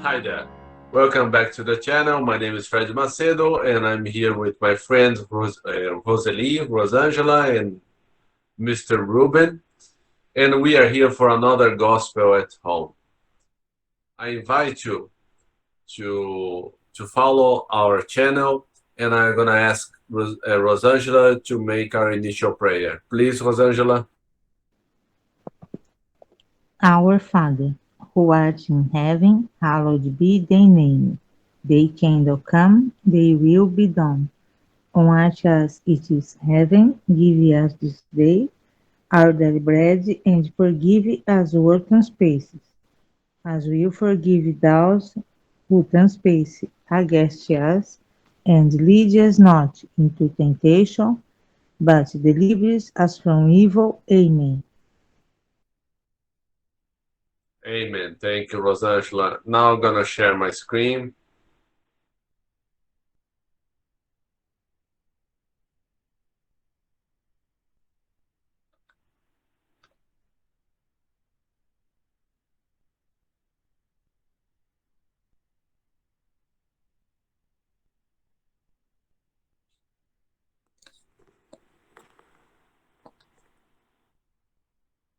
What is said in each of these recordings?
Hi there. Welcome back to the channel. My name is Fred Macedo, and I'm here with my friends Roseli, Rosangela, and Mr. Ruben. And we are here for another Gospel at Home. I invite you to follow our channel, and I'm going to ask Rosangela to make our initial prayer. Please, Rosangela. Our Father, who art in heaven, hallowed be thy name. Thy kingdom come, thy will be done, on earth as it is in heaven. Give us this day our daily bread, and forgive us our trespasses, as we forgive those who trespass against us. And lead us not into temptation, but deliver us from evil. Amen. Amen. Thank you, Rosangela. Now I'm going to share my screen.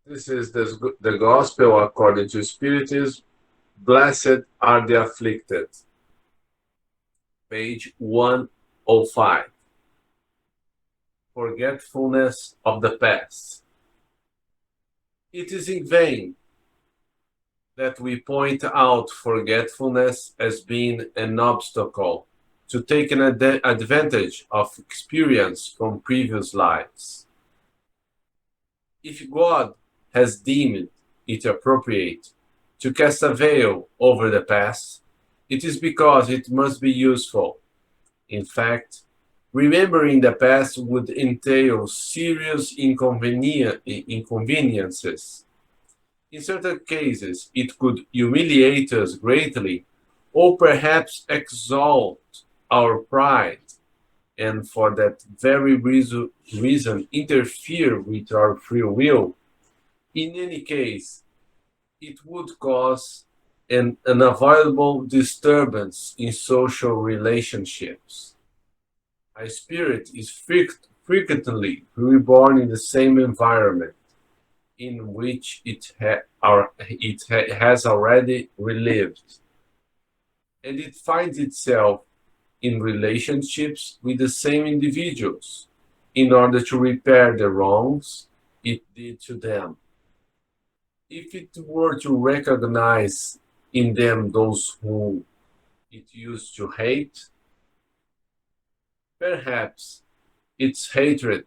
This is the Gospel according to Spiritism. Blessed are the afflicted. Page 105. Forgetfulness of the past. It is in vain that we point out forgetfulness as being an obstacle to take an advantage of experience from previous lives. If God has deemed it appropriate to cast a veil over the past, it is because it must be useful. In fact, remembering the past would entail serious inconveniences. In certain cases, it could humiliate us greatly, or perhaps exalt our pride, and for that very reason interfere with our free will. In any case, it would cause an unavoidable disturbance in social relationships. A spirit is frequently reborn in the same environment in which it has already relived, and it finds itself in relationships with the same individuals in order to repair the wrongs it did to them. If it were to recognize in them those whom it used to hate, perhaps its hatred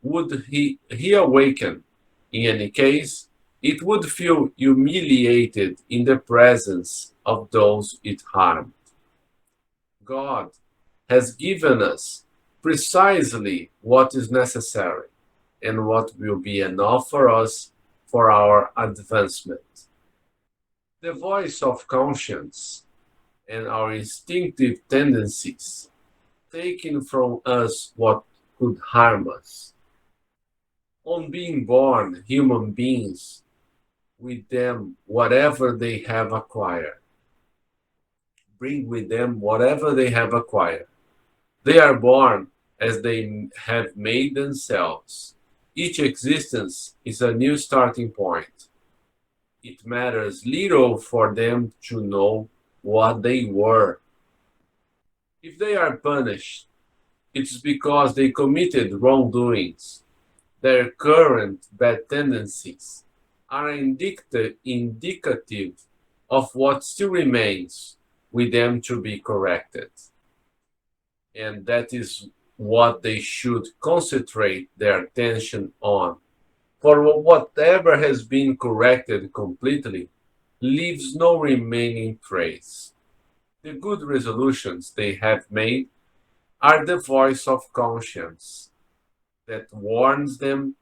would reawaken. In any case, it would feel humiliated in the presence of those it harmed. God has given us precisely what is necessary and what will be enough for us for our advancement. The voice of conscience and our instinctive tendencies, taking from us what could harm us. On being born human beings, with them whatever they have acquired. Bring with them whatever they have acquired. They are born as they have made themselves. Each existence is a new starting point. It matters little for them to know what they were. If they are punished, it is because they committed wrongdoings. Their current bad tendencies are indicative of what still remains with them to be corrected. And that is what they should concentrate their attention on. For whatever has been corrected completely leaves no remaining trace. The good resolutions they have made are the voice of conscience that warns them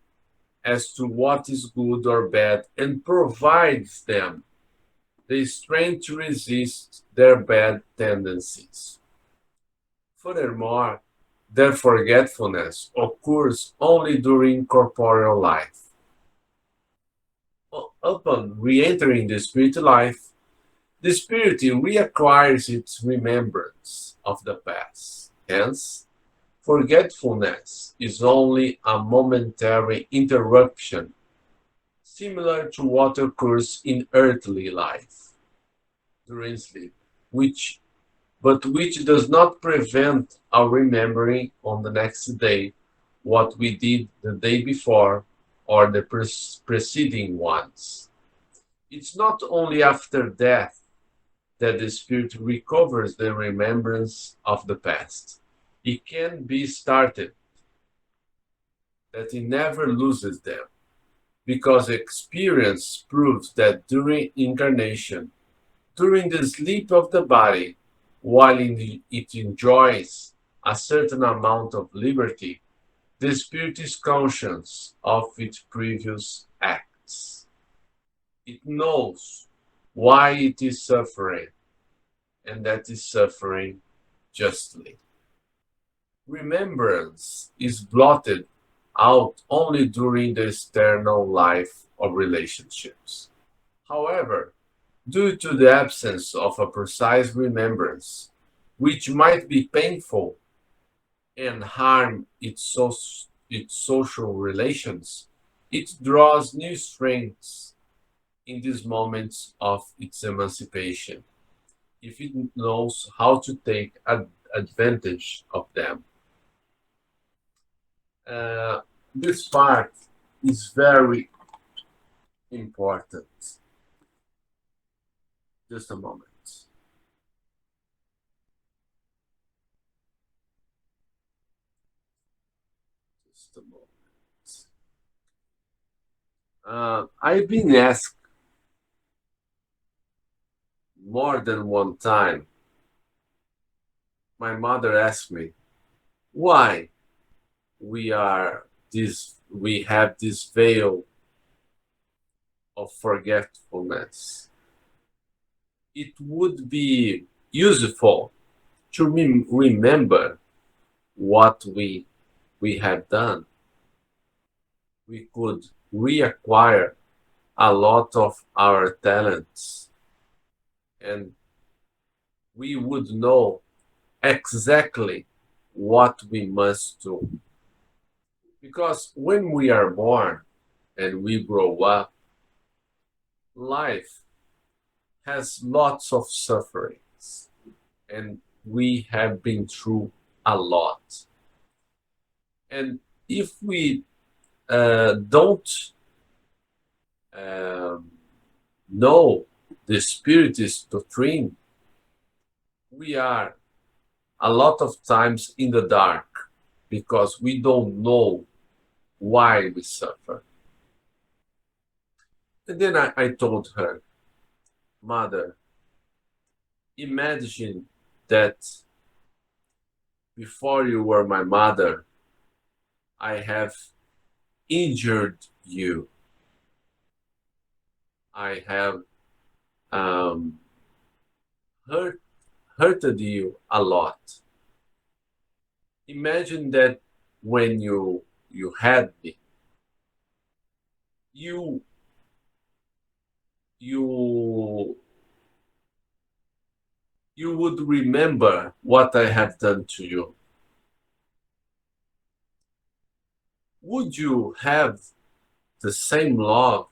as to what is good or bad and provides them the strength to resist their bad tendencies. Furthermore, their forgetfulness occurs only during corporeal life. Upon re-entering the spirit life, The spirit reacquires its remembrance of the past. Hence, forgetfulness is only a momentary interruption, similar to what occurs in earthly life during sleep, which does not prevent our remembering on the next day what we did the day before or the preceding ones. It's not only after death that the spirit recovers the remembrance of the past. It can be started that it never loses them, because experience proves that during incarnation, during the sleep of the body, while it enjoys a certain amount of liberty, the spirit is conscious of its previous acts. It knows why it is suffering, and that is suffering justly. Remembrance is blotted out only during the external life of relationships. However, due to the absence of a precise remembrance, which might be painful and harm its social relations, it draws new strengths in these moments of its emancipation, if it knows how to take advantage of them. Uh, this part is very important. Just a moment. Just a moment. I've been asked more than one time. My mother asked me why we have this veil of forgetfulness. It would be useful to remember what we have done. We could reacquire a lot of our talents, and we would know exactly what we must do. Because when we are born and we grow up, life has lots of sufferings, and we have been through a lot. And if we don't um, know the Spiritist doctrine, we are a lot of times in the dark because we don't know why we suffer. And then I told her, Mother, imagine that before you were my mother, I have injured you. I have um, hurt, hurted you a lot. Imagine that when you had me, you you you would remember what I have done to you. Would you have the same love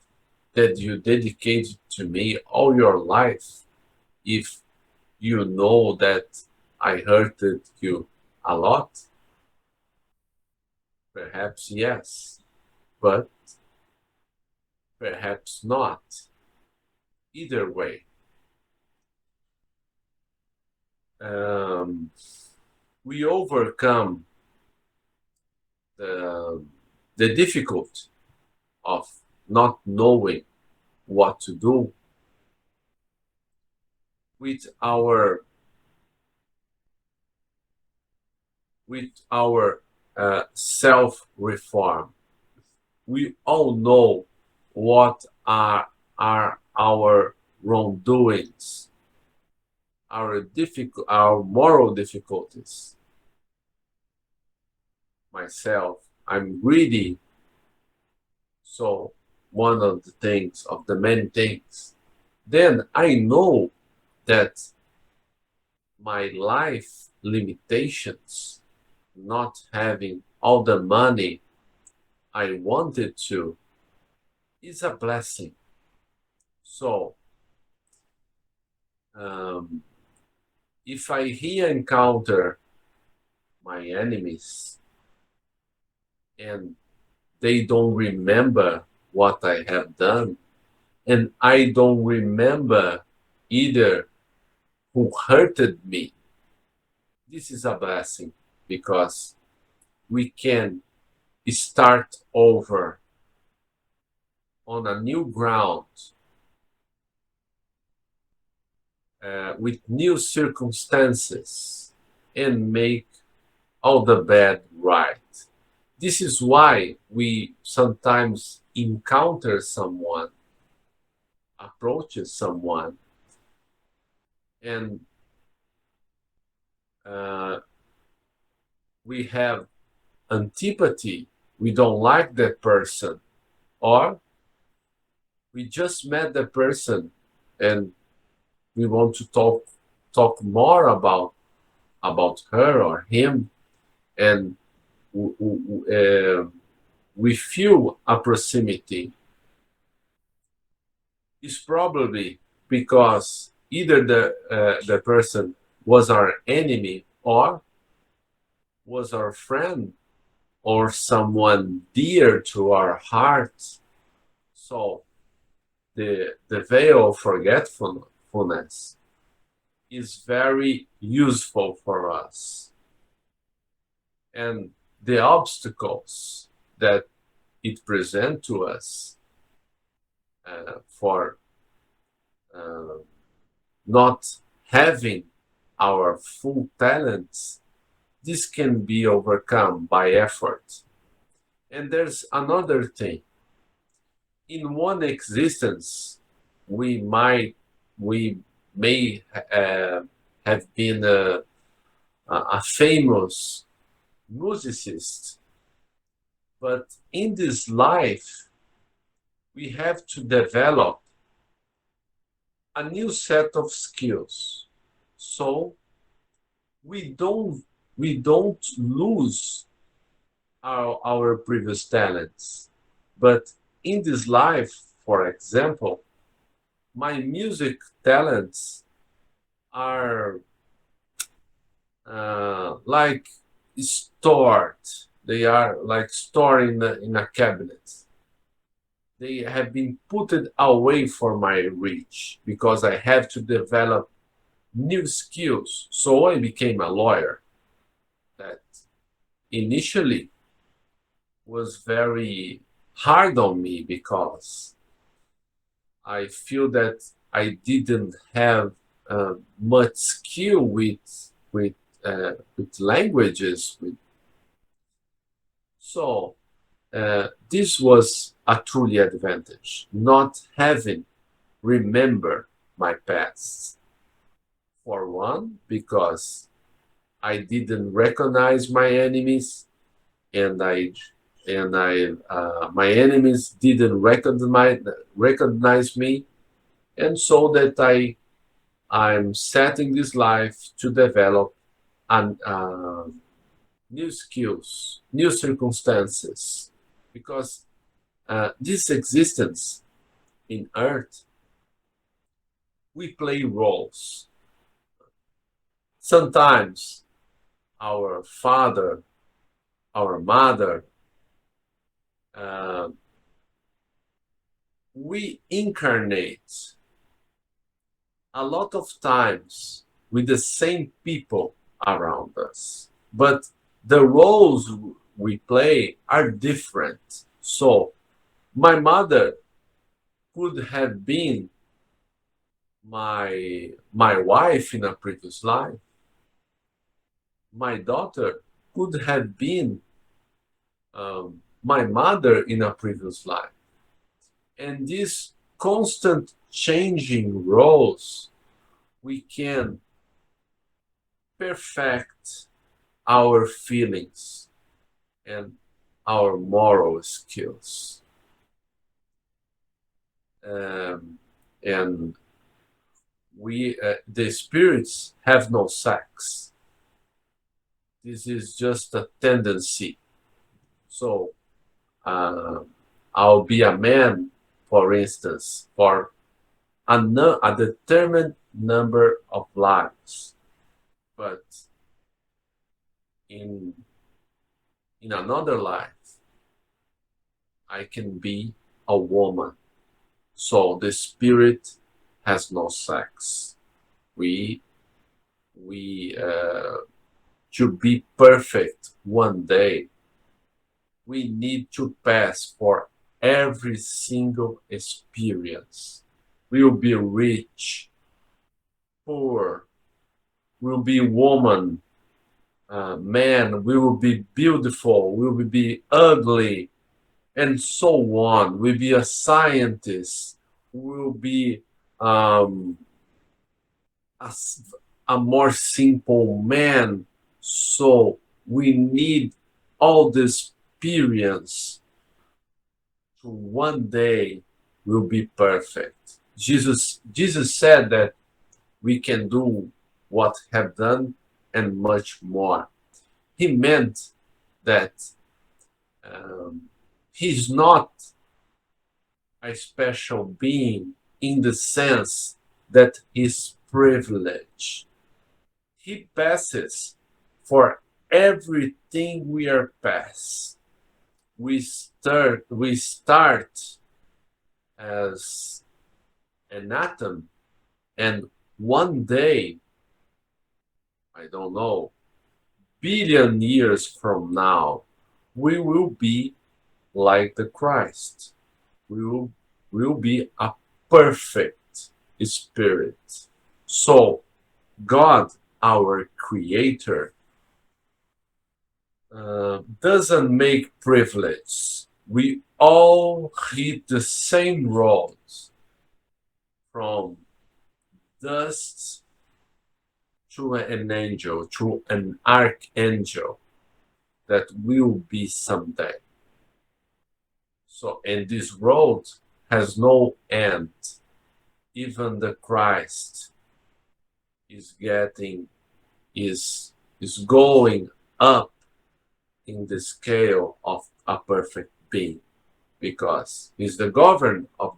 that you dedicated to me all your life if you know that I hurted you a lot? Perhaps yes, but perhaps not. Either way, um, we overcome the, the difficulty of not knowing what to do with our self reform. We all know what are our wrongdoings, our moral difficulties. Myself, I'm greedy, so one of the many things. Then I know that my life limitations, not having all the money I wanted to, is a blessing. So, if I here encounter my enemies and they don't remember what I have done, and I don't remember either who hurted me, this is a blessing because we can start over on a new ground with new circumstances and make all the bad right. This is why we sometimes encounter someone, approaches someone, and uh, we have antipathy. We don't like that person, or we just met the person and we want to talk more about her or him, and we feel a proximity. Is probably because either the person was our enemy or was our friend or someone dear to our hearts. So the veil of forgetfulness is very useful for us, and the obstacles that it presents to us for uh, not having our full talents, this can be overcome by effort. And there's another thing. In one existence, we may have been a famous musicist, but in this life, we have to develop a new set of skills. So we don't lose our previous talents. But in this life, for example, my music talents are like stored. They are like stored in a cabinet. They have been put away for my reach because I have to develop new skills. So I became a lawyer. That initially was very hard on me because I feel that I didn't have much skill with languages. So this was a truly advantage, not having remember my past. For one, because I didn't recognize my enemies, and my enemies didn't recognize me, and so that I'm setting this life to develop an, new skills, new circumstances, because this existence in Earth, we play roles. Sometimes our father, our mother, uh, we incarnate a lot of times with the same people around us, but the roles we play are different. So my mother could have been my wife in a previous life. My daughter could have been my mother in a previous life. And these constant changing roles, we can perfect our feelings and our moral skills. And the spirits have no sex. This is just a tendency. So uh, I'll be a man, for instance, for a determined number of lives, but in in another life, I can be a woman. So the spirit has no sex. We we to be perfect one day, we need to pass for every single experience. We will be rich, poor, we'll be woman, man, we will be beautiful, we will be ugly, and so on. We'll be a scientist, we'll be um, a, a more simple man. So we need all this experience to one day will be perfect. Jesus said that we can do what have done and much more. He meant that um, he's not a special being in the sense that he's privileged. He passes for everything we are past. We start as an atom, and one day, I don't know, billion years from now, we will be like the Christ. We will be a perfect spirit. So God, our creator, doesn't make privilege. We all hit the same roads, from dust to an angel, to an archangel that will be someday. So, and this road has no end. Even the Christ is getting is going up in the scale of a perfect being, because he's the governor of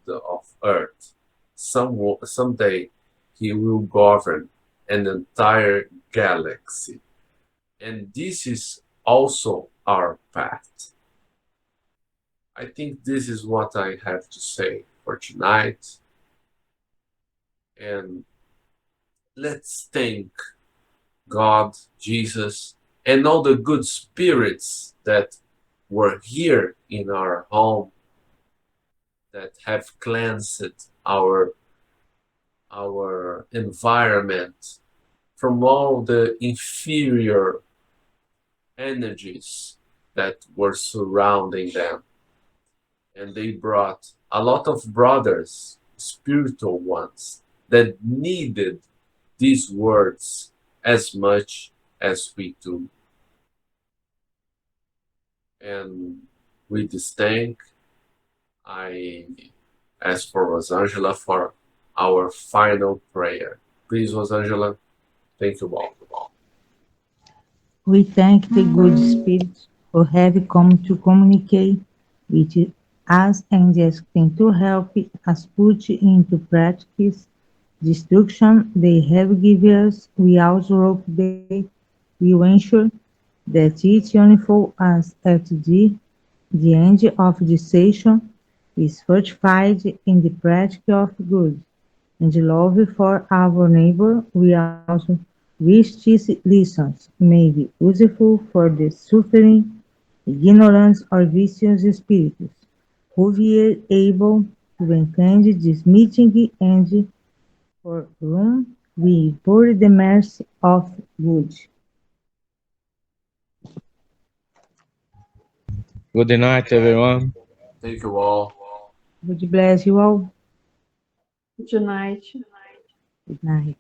earth. Someday he will govern an entire galaxy, and this is also our path. I think this is what I have to say for tonight, and let's thank God, Jesus, and all the good spirits that were here in our home, that have cleansed our environment from all the inferior energies that were surrounding them. And they brought a lot of brothers, spiritual ones, that needed these words as much as we do. And with this thank, I ask for Rosangela for our final prayer. Please, Rosangela, thank you all. We thank the good spirits who have come to communicate with us and ask them to help us put into practice the instruction they have given us. We also hope they will ensure that each unfold us at the end of this session is fortified in the practice of good and love for our neighbor. We also wish these lessons may be useful for the suffering, ignorance, or vicious spirits who were able to attend this meeting and for whom we implore the mercy of good. Good night, everyone. Thank you all. God bless you all. Good night. Good night.